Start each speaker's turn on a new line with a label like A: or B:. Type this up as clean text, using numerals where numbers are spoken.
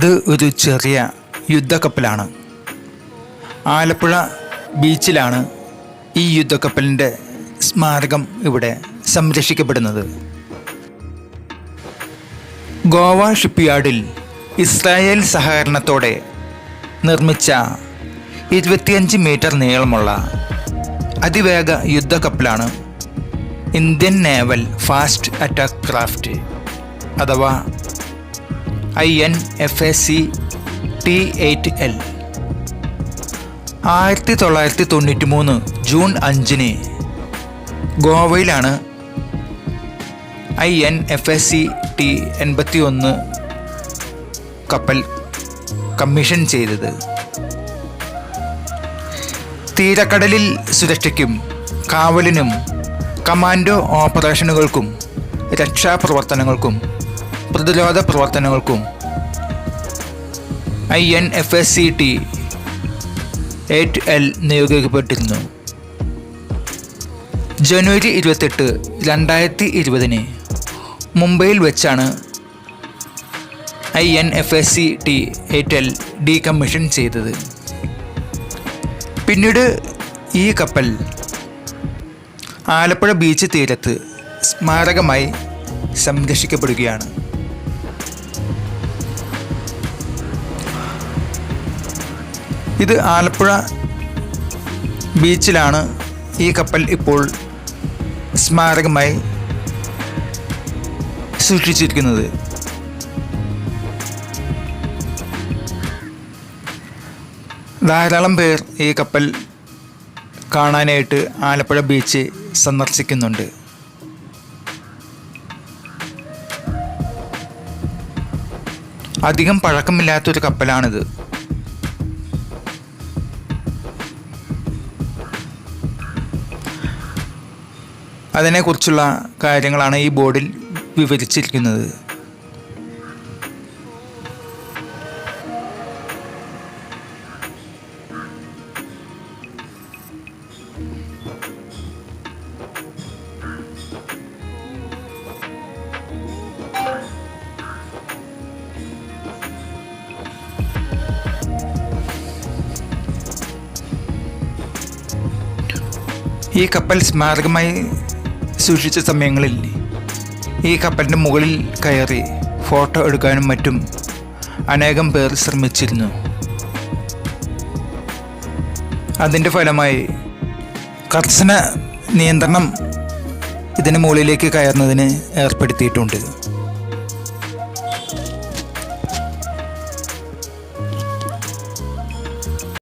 A: ഇത് ഒരു ചെറിയ യുദ്ധക്കപ്പലാണ്. ആലപ്പുഴ ബീച്ചിലാണ് ഈ യുദ്ധക്കപ്പലിൻ്റെ സ്മാരകം ഇവിടെ സംരക്ഷിക്കപ്പെടുന്നത്. ഗോവ ഷിപ്പ്യാർഡിൽ ഇസ്രായേൽ സഹകരണത്തോടെ നിർമ്മിച്ച 25 മീറ്റർ നീളമുള്ള അതിവേഗ യുദ്ധക്കപ്പലാണ് Indian naval fast attack craft അഥവാ INFAC T8L. 1993 ജൂൺ 5 ഗോവയിലാണ് INFAC T81 കപ്പൽ കമ്മീഷൻ ചെയ്തത്. തീരക്കടലിൽ സുരക്ഷയ്ക്കും കാവലിനും കമാൻഡോ ഓപ്പറേഷനുകൾക്കും രക്ഷാപ്രവർത്തനങ്ങൾക്കും പ്രതിരോധ പ്രവർത്തനങ്ങൾക്കും INFAC T8L നിയോഗിക്കപ്പെട്ടിരുന്നു. ജനുവരി 28, 2020 മുംബൈയിൽ വെച്ചാണ് INFAC T8L ഡീകമ്മീഷൻ ചെയ്തത്. പിന്നീട് ഈ കപ്പൽ ആലപ്പുഴ ബീച്ച് തീരത്ത് സ്മാരകമായി സംരക്ഷിക്കപ്പെടുകയാണ്. ഇത് ആലപ്പുഴ ബീച്ചിലാണ് ഈ കപ്പൽ ഇപ്പോൾ സ്മാരകമായി സൂക്ഷിച്ചിരിക്കുന്നത്. ധാരാളം പേർ ഈ കപ്പൽ കാണാനായിട്ട് ആലപ്പുഴ ബീച്ച് സന്ദർശിക്കുന്നുണ്ട്. അധികം പഴക്കമില്ലാത്തൊരു കപ്പലാണിത്. അതിനെക്കുറിച്ചുള്ള കാര്യങ്ങളാണ് ഈ ബോർഡിൽ വിവരിച്ചിരിക്കുന്നത്. ഈ കപ്പൽ സ്മാരകമായി സൂക്ഷിച്ച സമയങ്ങളിൽ ഈ കപ്പലിൻ്റെ മുകളിൽ കയറി ഫോട്ടോ എടുക്കാനും മറ്റും അനേകം പേർ ശ്രമിച്ചിരുന്നു. അതിൻ്റെ ഫലമായി കർശന നിയന്ത്രണം ഇതിന് മുകളിലേക്ക് കയറുന്നതിന് ഏർപ്പെടുത്തിയിട്ടുണ്ട്.